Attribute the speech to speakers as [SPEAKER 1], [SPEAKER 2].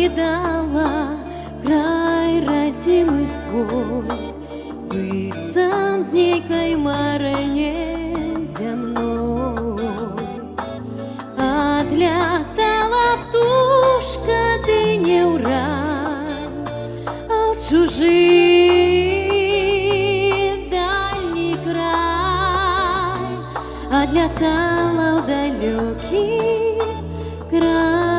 [SPEAKER 1] покидала край родимый свой, быццам з нейкай марыне зямной. Адлятала птушка ды не ў рай, а ў чужы дальні край, адлятала ў далёкі край.